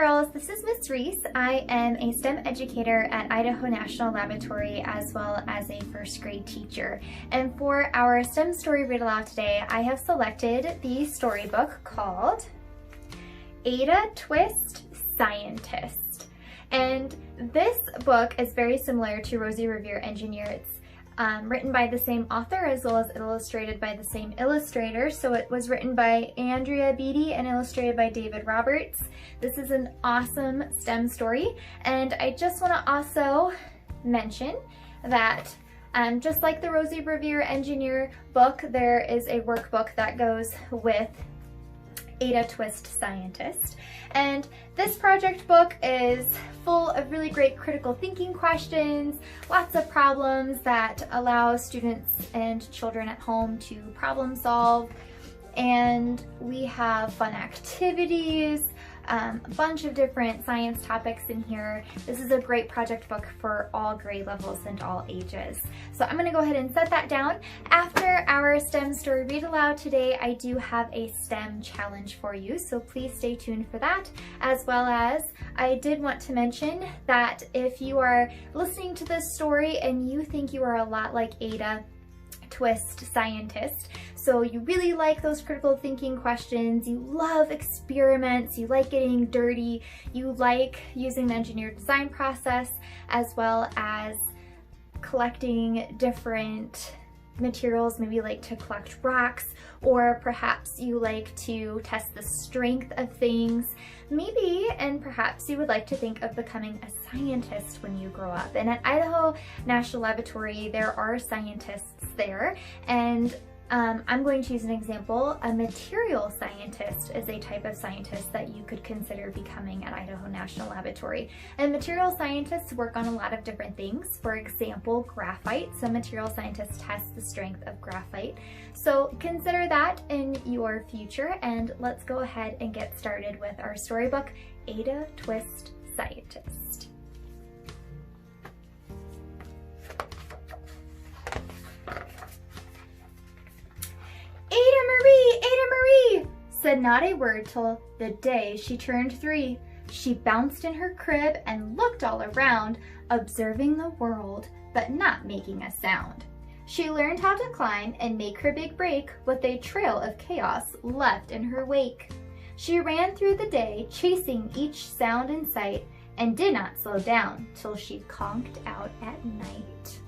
girls, this is Miss Reese. I am a STEM educator at Idaho National Laboratory as well as a first grade teacher. And for our STEM story read aloud today, I have selected the storybook called Ada Twist Scientist. And this book is very similar to Rosie Revere Engineer. It's written by the same author as well as illustrated by the same illustrator. So it was written by Andrea Beatty and illustrated by David Roberts. This is an awesome STEM story, and I just want to also mention that just like the Rosie Revere Engineer book, there is a workbook that goes with Ada Twist Scientist. And this project book is full of really great critical thinking questions, lots of problems that allow students and children at home to problem solve. And we have fun activities, a bunch of different science topics in here. This is a great project book for all grade levels and all ages. So I'm going to go ahead and set that down. After our STEM story read aloud today, I do have a STEM challenge for you, so please stay tuned for that. As well as I did want to mention that if you are listening to this story and you think you are a lot like Ada Twist Scientist, so you really like those critical thinking questions, you love experiments, you like getting dirty, you like using the engineered design process, as well as collecting different materials, maybe you like to collect rocks, or perhaps you like to test the strength of things, maybe and perhaps you would like to think of becoming a scientist when you grow up. And at Idaho National Laboratory, there are scientists there, and I'm going to use an example. A material scientist is a type of scientist that you could consider becoming at Idaho National Laboratory. And material scientists work on a lot of different things. For example, graphite. Some material scientists test the strength of graphite. So consider that in your future, and let's go ahead and get started with our storybook, Ada Twist Scientist. Ada Marie, said not a word till the day she turned 3. She bounced in her crib and looked all around, observing the world, but not making a sound. She learned how to climb and make her big break with a trail of chaos left in her wake. She ran through the day, chasing each sound in sight, and did not slow down till she conked out at night.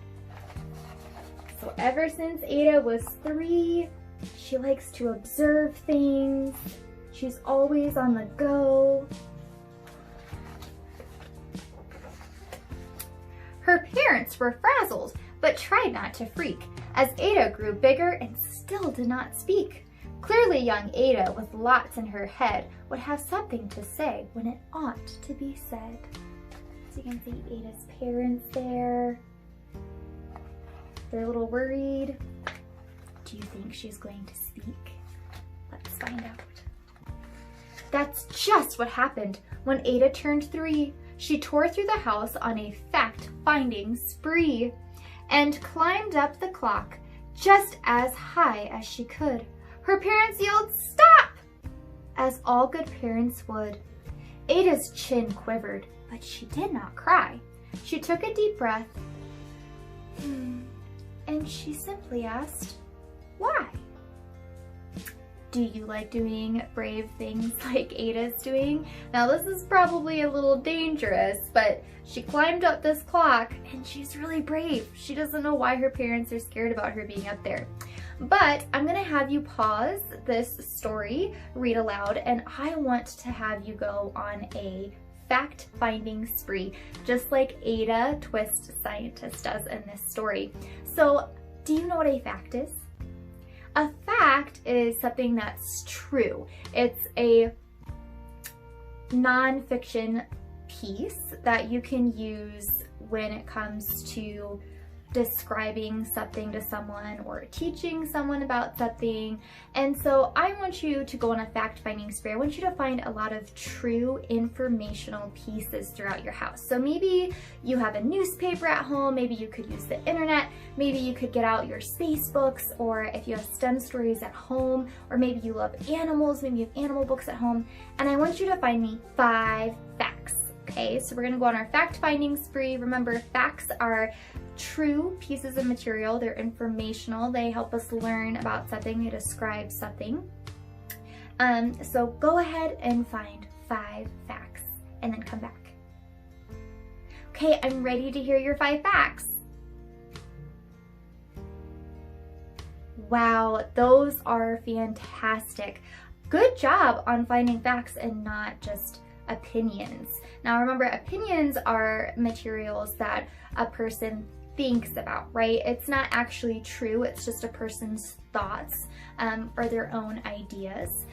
So ever since Ada was 3, she likes to observe things. She's always on the go. Her parents were frazzled, but tried not to freak, as Ada grew bigger and still did not speak. Clearly young Ada, with lots in her head, would have something to say when it ought to be said. So you can see Ada's parents there. They're a little worried. Do you think she's going to speak? Let's find out. That's just what happened when Ada turned 3. She tore through the house on a fact-finding spree and climbed up the clock just as high as she could. Her parents yelled, "Stop!" as all good parents would. Ada's chin quivered, but she did not cry. She took a deep breath, and she simply asked, "Why?" Do you like doing brave things like Ada's doing? Now this is probably a little dangerous, but she climbed up this clock and she's really brave. She doesn't know why her parents are scared about her being up there. But I'm gonna have you pause this story, read aloud, and I want to have you go on a fact-finding spree, just like Ada Twist Scientist does in this story. So, do you know what a fact is? A fact is something that's true. It's a non-fiction piece that you can use when it comes to describing something to someone or teaching someone about something. And so I want you to go on a fact-finding spree. I want you to find a lot of true informational pieces throughout your house. So maybe you have a newspaper at home, maybe you could use the internet, maybe you could get out your space books, or if you have STEM stories at home, or maybe you love animals, maybe you have animal books at home. And I want you to find me 5 facts. Okay, so we're gonna go on our fact-finding spree. Remember, facts are true pieces of material. They're informational. They help us learn about something. They describe something. So go ahead and find 5 facts and then come back. Okay, I'm ready to hear your 5 facts. Wow, those are fantastic. Good job on finding facts and not just opinions. Now remember, opinions are materials that a person thinks about, right? It's not actually true, it's just a person's thoughts or their own ideas.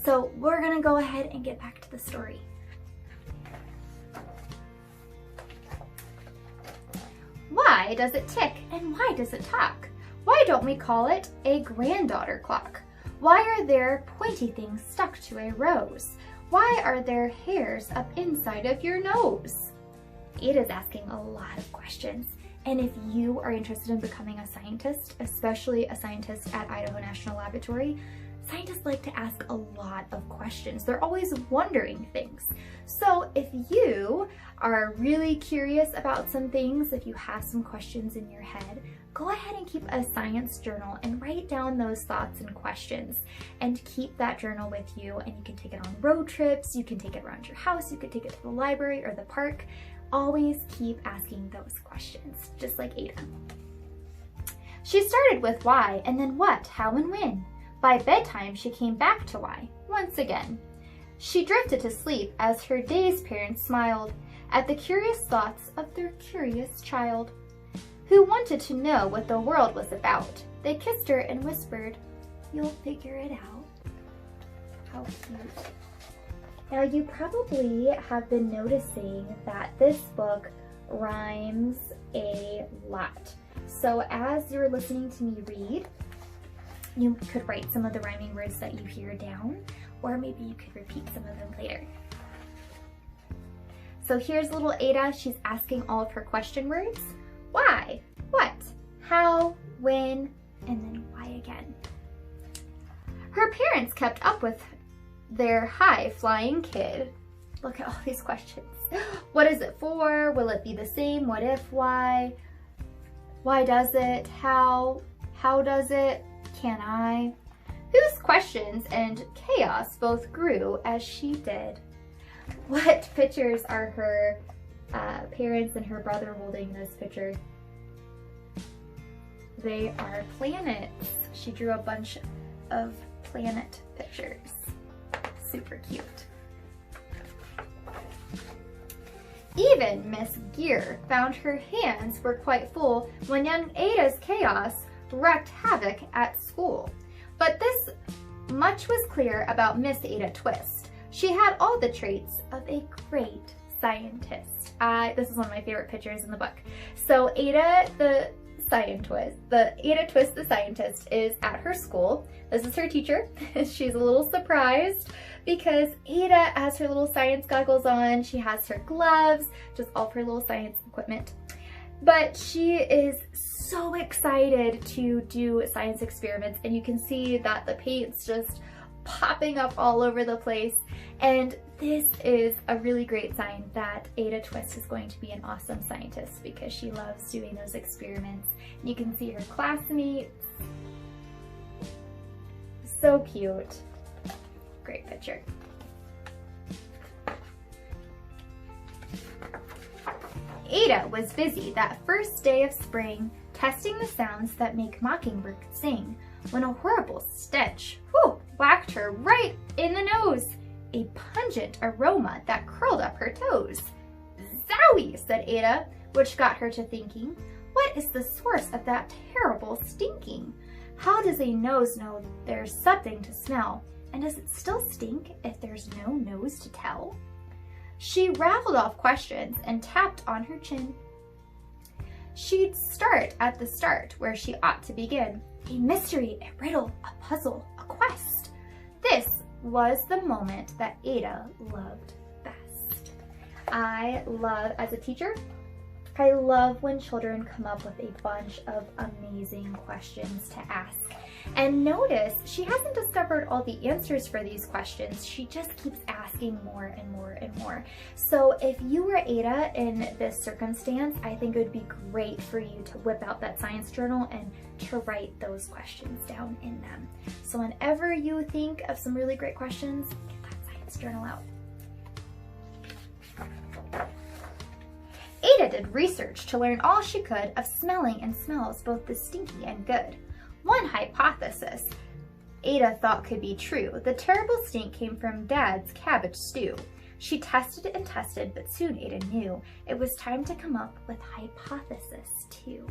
So we're gonna go ahead and get back to the story. Why does it tick and why does it talk? Why don't we call it a granddaughter clock? Why are there pointy things stuck to a rose? Why are there hairs up inside of your nose? Ada's asking a lot of questions. And if you are interested in becoming a scientist, especially a scientist at Idaho National Laboratory, scientists like to ask a lot of questions. They're always wondering things. So if you are really curious about some things, if you have some questions in your head, go ahead and keep a science journal and write down those thoughts and questions and keep that journal with you. And you can take it on road trips, you can take it around your house, you can take it to the library or the park. Always keep asking those questions, just like Ada. She started with why and then what, how, and when. By bedtime, she came back to why, once again. She drifted to sleep as her dazed parents smiled at the curious thoughts of their curious child, who wanted to know what the world was about. They kissed her and whispered, "You'll figure it out." How cute. Now you probably have been noticing that this book rhymes a lot. So as you're listening to me read, you could write some of the rhyming words that you hear down, or maybe you could repeat some of them later. So here's little Ada. She's asking all of her question words. Why, what, how, when, and then why again. Her parents kept up with their high-flying kid. Look at all these questions. What is it for? Will it be the same? What if? Why? Why does it? How? How does it? Can I? Whose questions and chaos both grew as she did. What pictures are her parents and her brother holding this picture? They are planets. She drew a bunch of planet pictures. Super cute. Even Miss Gear found her hands were quite full when young Ada's chaos wreaked havoc at school. But this much was clear about Miss Ada Twist. She had all the traits of a great scientist. This is one of my favorite pictures in the book. So Ada the scientist, Ada Twist the scientist is at her school. This is her teacher. She's a little surprised because Ada has her little science goggles on. She has her gloves, just all of her little science equipment. But she is so excited to do science experiments, and you can see that the paint's just popping up all over the place. And this is a really great sign that Ada Twist is going to be an awesome scientist because she loves doing those experiments. And you can see her classmates. So cute. Great picture. Ada was busy that first day of spring, testing the sounds that make mockingbirds sing, when a horrible stench whacked her right in the nose. A pungent aroma that curled up her toes. "Zowie," said Ada, which got her to thinking, what is the source of that terrible stinking? How does a nose know there's something to smell? And does it still stink if there's no nose to tell? She rattled off questions and tapped on her chin. she'd start at the start where she ought to begin. A mystery, a riddle, a puzzle, a quest. This was the moment that Ada loved best. As a teacher, I love when children come up with a bunch of amazing questions to ask. And notice, she hasn't discovered all the answers for these questions. She just keeps asking more and more and more. So if you were Ada in this circumstance, I think it would be great for you to whip out that science journal and to write those questions down in them. So whenever you think of some really great questions, get that science journal out. Ada did research to learn all she could of smelling and smells, both the stinky and good. One hypothesis Ada thought could be true. The terrible stink came from Dad's cabbage stew. She tested and tested, but soon Ada knew it was time to come up with hypothesis 2.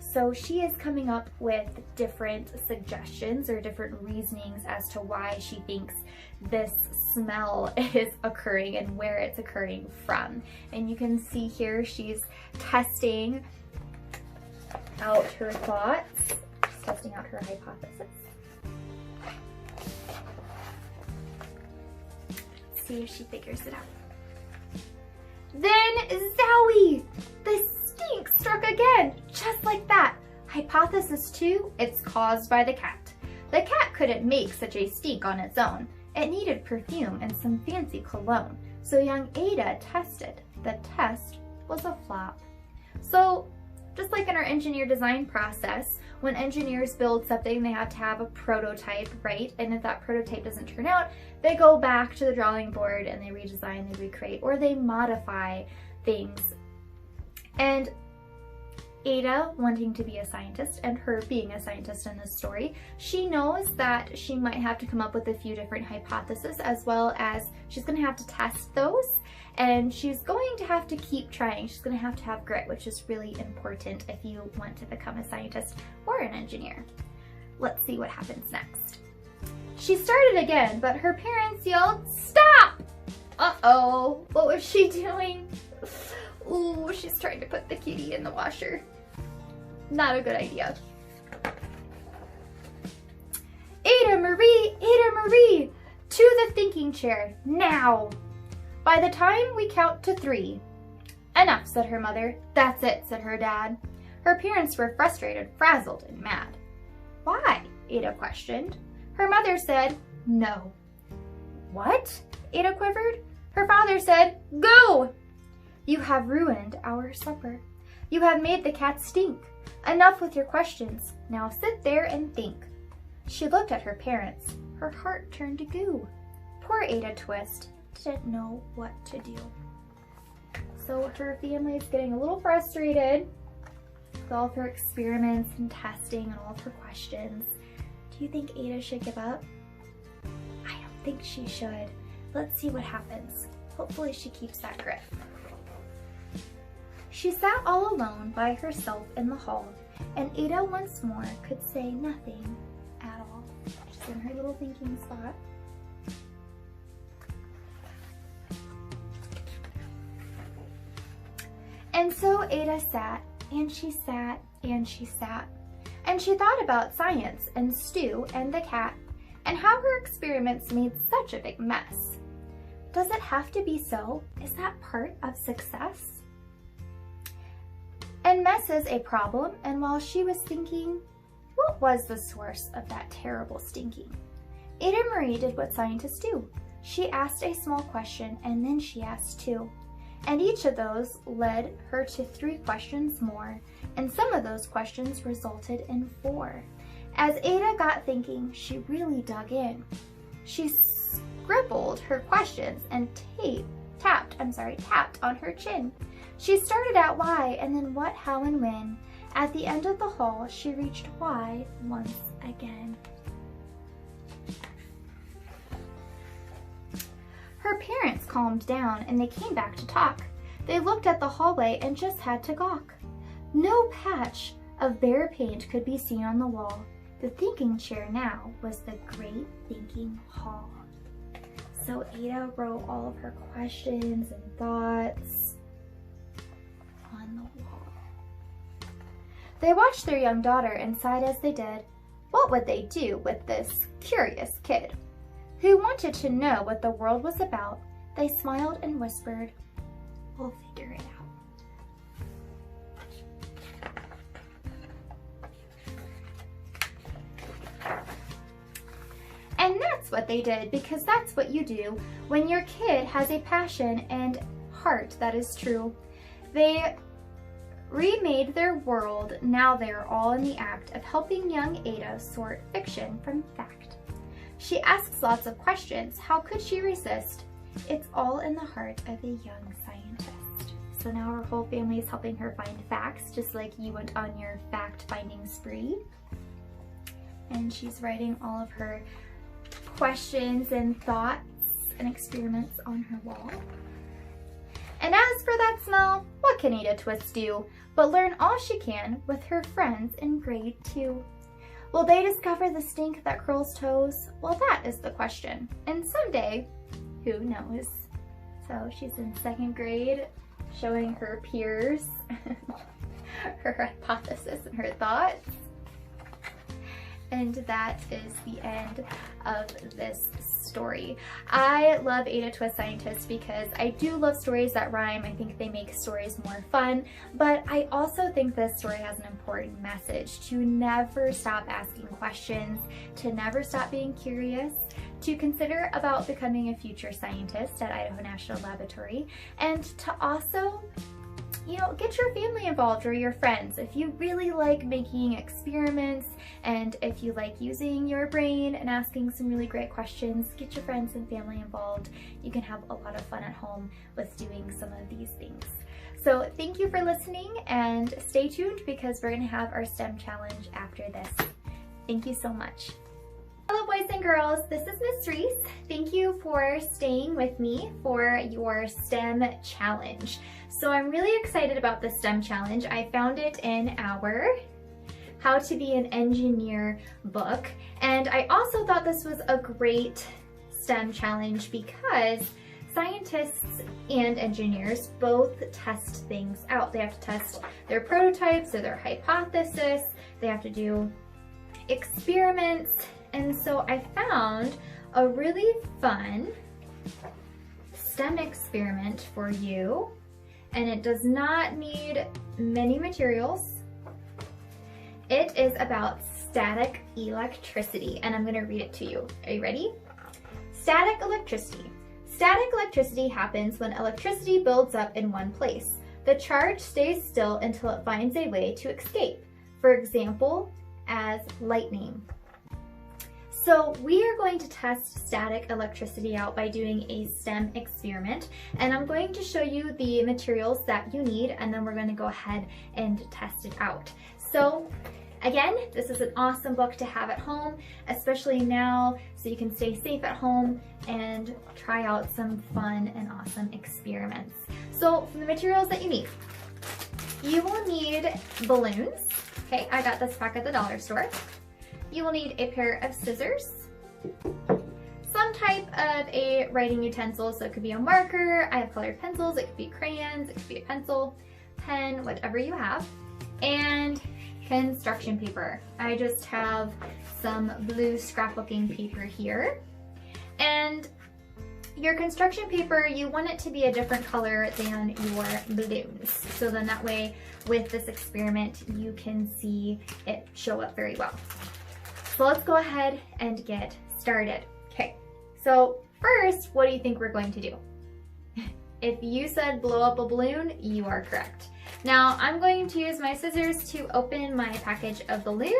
So she is coming up with different suggestions or different reasonings as to why she thinks this smell is occurring and where it's occurring from. And you can see here she's testing out her thoughts, testing out her hypothesis. Let's see if she figures it out. Then Zowie! The stink struck again, just like that. Hypothesis 2, it's caused by the cat. The cat couldn't make such a stink on its own. It needed perfume and some fancy cologne. So young Ada tested. The test was a flop. So just like in our engineer design process, when engineers build something, they have to have a prototype, right? And if that prototype doesn't turn out, they go back to the drawing board and they redesign, they recreate, or they modify things. And Ada, wanting to be a scientist, and her being a scientist in this story, she knows that she might have to come up with a few different hypotheses, as well as she's going to have to test those, and she's going to have to keep trying. She's going to have grit, which is really important if you want to become a scientist or an engineer. Let's see what happens next. She started again, but her parents yelled, "Stop!" Uh-oh, what was she doing? Ooh, she's trying to put the kitty in the washer. Not a good idea. Ada Marie, to the thinking chair, now. By the time we count to 3. Enough, said her mother. That's it, said her dad. Her parents were frustrated, frazzled, and mad. Why? Ada questioned. Her mother said, no. What? Ada quivered. Her father said, go! You have ruined our supper. You have made the cat stink. Enough with your questions. Now sit there and think. She looked at her parents. Her heart turned to goo. Poor Ada Twist didn't know what to do. So her family is getting a little frustrated with all of her experiments and testing and all of her questions. Do you think Ada should give up? I don't think she should. Let's see what happens. Hopefully she keeps that grit. She sat all alone by herself in the hall, and Ada once more could say nothing at all. She's in her little thinking spot. And so Ada sat, and she sat, and she sat, and she thought about science and Stu and the cat, and how her experiments made such a big mess. Does it have to be so? Is that part of success? And mess is a problem, and while she was thinking, what was the source of that terrible stinking? Ada Marie did what scientists do. She asked a small question, and then she asked 2. And each of those led her to 3 questions more, and some of those questions resulted in 4. As Ada got thinking, she really dug in. She scribbled her questions and tapped on her chin. She started at why, and then what, how, and when. At the end of the hall, she reached why once again. Her parents calmed down, and they came back to talk. They looked at the hallway and just had to gawk. No patch of bare paint could be seen on the wall. The thinking chair now was the great thinking hall. So Ada wrote all of her questions and thoughts on the wall. They watched their young daughter and sighed as they did. What would they do with this curious kid who wanted to know what the world was about? They smiled and whispered, "We'll figure it out." And that's what they did, because that's what you do when your kid has a passion and heart that is true. They remade their world. Now they're all in the act of helping young Ada sort fiction from fact. She asks lots of questions. How could she resist? It's all in the heart of a young scientist. So now her whole family is helping her find facts, just like you went on your fact-finding spree. And she's writing all of her questions and thoughts and experiments on her wall. And as for that smell, what can Ada Twist do but learn all she can with her friends in grade 2? Will they discover the stink that curls toes? Well, that is the question. And someday, who knows? So she's in 2nd grade, showing her peers her hypothesis and her thoughts. And that is the end of this story. I love Ada Twist Scientist because I do love stories that rhyme. I think they make stories more fun, but I also think this story has an important message: to never stop asking questions, to never stop being curious, to consider about becoming a future scientist at Idaho National Laboratory, and to also, get your family involved or your friends. If you really like making experiments and if you like using your brain and asking some really great questions, get your friends and family involved. You can have a lot of fun at home with doing some of these things. So thank you for listening, and stay tuned because we're going to have our STEM challenge after this. Thank you so much. Hello boys and girls, this is Miss Reese. Thank you for staying with me for your STEM challenge. So I'm really excited about the STEM challenge. I found it in our How to Be an Engineer book, and I also thought this was a great STEM challenge because scientists and engineers both test things out. They have to test their prototypes or their hypothesis. They have to do experiments. And so I found a really fun STEM experiment for you, and it does not need many materials. It is about static electricity, and I'm going to read it to you. Are you ready? Static electricity. Static electricity happens when electricity builds up in one place. The charge stays still until it finds a way to escape. For example, as lightning. So we are going to test static electricity out by doing a STEM experiment, and I'm going to show you the materials that you need, and then we're going to go ahead and test it out. So again, this is an awesome book to have at home, especially now, so you can stay safe at home and try out some fun and awesome experiments. So for the materials that you need, you will need balloons. Okay, I got this pack at the dollar store. You will need a pair of scissors, some type of a writing utensil, so it could be a marker, I have colored pencils, it could be crayons, it could be a pencil, pen, whatever you have, and construction paper. I just have some blue scrapbooking paper here. And your construction paper, you want it to be a different color than your balloons. So then that way, with this experiment, you can see it show up very well. So let's go ahead and get started. Okay, so first, what do you think we're going to do? If you said blow up a balloon, you are correct. Now, I'm going to use my scissors to open my package of balloons.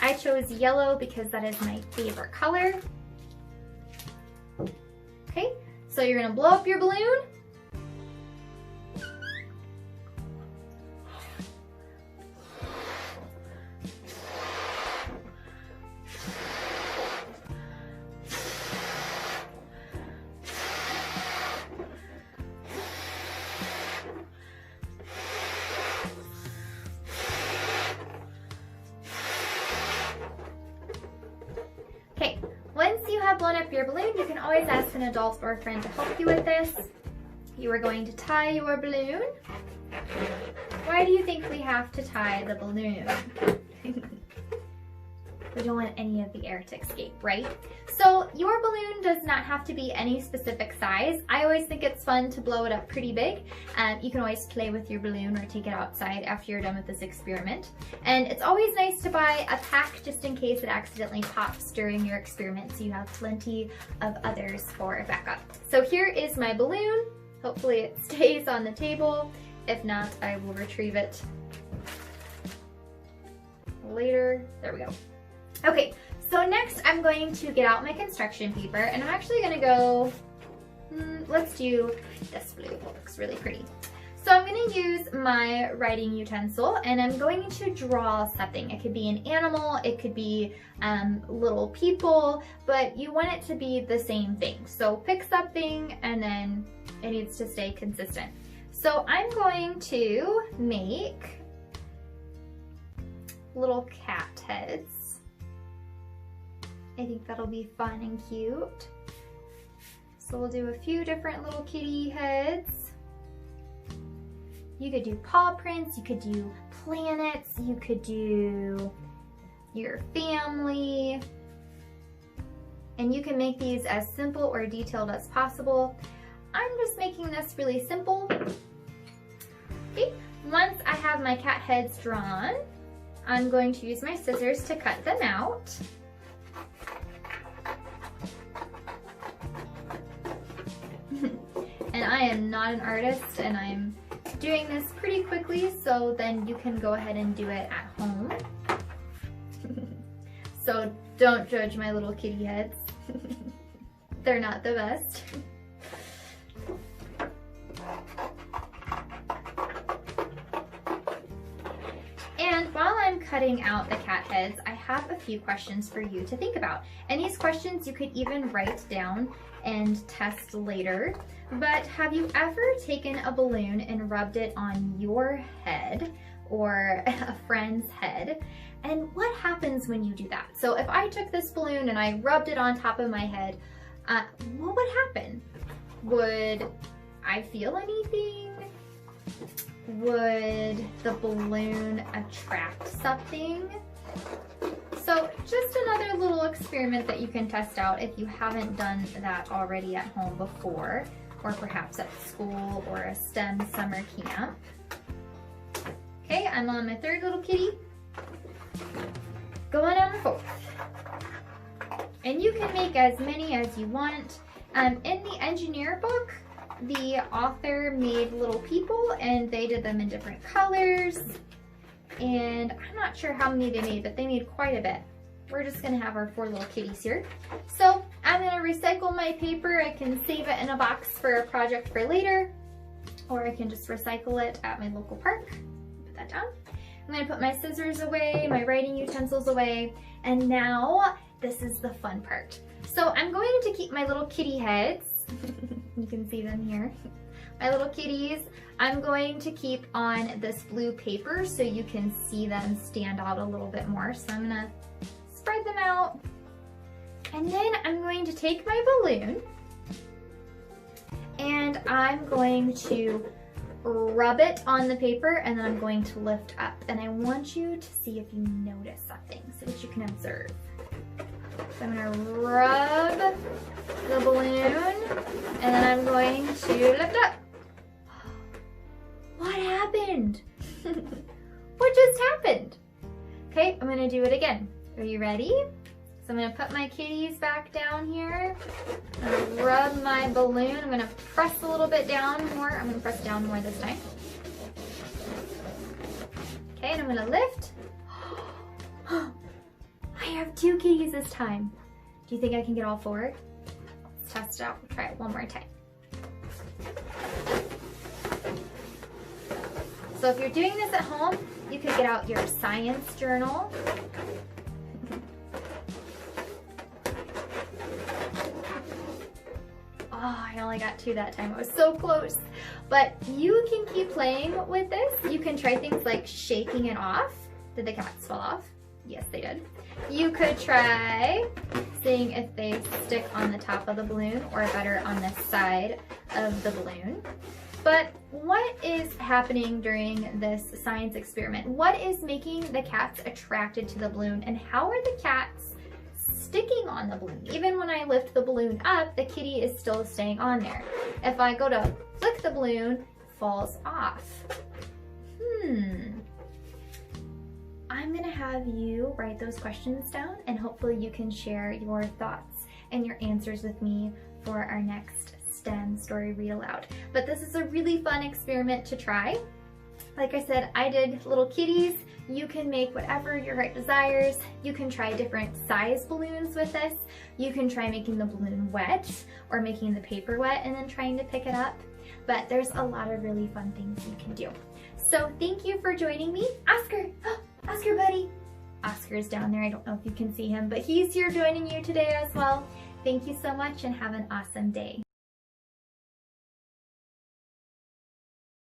I chose yellow because that is my favorite color. Okay, so you're gonna blow up your balloon. Okay, once you have blown up your balloon, you can always ask an adult or a friend to help you with this. You are going to tie your balloon right why do you think we have to tie the balloon? We don't want any of the air to escape, right? So your balloon does not have to be any specific size. I always think it's fun to blow it up pretty big. You can always play with your balloon or take it outside after you're done with this experiment. And it's always nice to buy a pack just in case it accidentally pops during your experiment, so you have plenty of others for backup. So here is my balloon. Hopefully it stays on the table. If not, I will retrieve it later. There we go. Okay, so next I'm going to get out my construction paper, and I'm actually gonna go, let's do this blue. It looks really pretty. So I'm gonna use my writing utensil, and I'm going to draw something. It could be an animal, it could be little people, but you want it to be the same thing. So pick something, and then it needs to stay consistent. So I'm going to make little cat heads. I think that'll be fun and cute. So we'll do a few different little kitty heads. You could do paw prints, you could do planets, you could do your family. And you can make these as simple or detailed as possible. I'm just making this really simple. Okay, once I have my cat heads drawn, I'm going to use my scissors to cut them out. And I am not an artist, and I'm doing this pretty quickly, so then you can go ahead and do it at home. So don't judge my little kitty heads. They're not the best. And while I'm cutting out the cat heads, I have a few questions for you to think about. And these questions you could even write down and test later. But have you ever taken a balloon and rubbed it on your head or a friend's head? And what happens when you do that? So if I took this balloon and I rubbed it on top of my head, what would happen? Would I feel anything? Would the balloon attract something? So just another little experiment that you can test out if you haven't done that already at home before, or perhaps at school or a STEM summer camp. Okay, I'm on my third little kitty. Going on my fourth. And you can make as many as you want. In the engineer book, the author made little people and they did them in different colors. And I'm not sure how many they made, but they made quite a bit. We're just gonna have our 4 little kitties here. So I'm gonna recycle my paper. I can save it in a box for a project for later, or I can just recycle it at my local park. Put that down. I'm gonna put my scissors away, my writing utensils away, and now this is the fun part. So I'm going to keep my little kitty heads. You can see them here. My little kitties, I'm going to keep on this blue paper so you can see them stand out a little bit more. So I'm gonna spread them out. And then I'm going to take my balloon and I'm going to rub it on the paper, and then I'm going to lift up. And I want you to see if you notice something so that you can observe. So I'm gonna rub the balloon and then I'm going to lift up. What happened? What just happened? Okay, I'm gonna do it again. Are you ready? So I'm gonna put my kitties back down here. I'm gonna rub my balloon. I'm gonna press a little bit down more. I'm gonna press down more this time. Okay, and I'm gonna lift. I have 2 kitties this time. Do you think I can get all 4? Let's test it out. We'll try it one more time. So if you're doing this at home, you could get out your science journal. Oh, I only got 2 that time. I was so close. But you can keep playing with this. You can try things like shaking it off. Did the cats fall off? Yes, they did. You could try seeing if they stick on the top of the balloon or better on the side of the balloon. But what is happening during this science experiment? What is making the cats attracted to the balloon, and how are the cats sticking on the balloon? Even when I lift the balloon up, the kitty is still staying on there. If I go to flick the balloon, it falls off. I'm gonna have you write those questions down, and hopefully you can share your thoughts and your answers with me for our next STEM story read aloud. But this is a really fun experiment to try. Like I said, I did little kitties. You can make whatever your heart desires. You can try different size balloons with this. You can try making the balloon wet or making the paper wet and then trying to pick it up. But there's a lot of really fun things you can do. So thank you for joining me. Oscar, Oscar buddy. Oscar's down there. I don't know if you can see him, but he's here joining you today as well. Thank you so much and have an awesome day.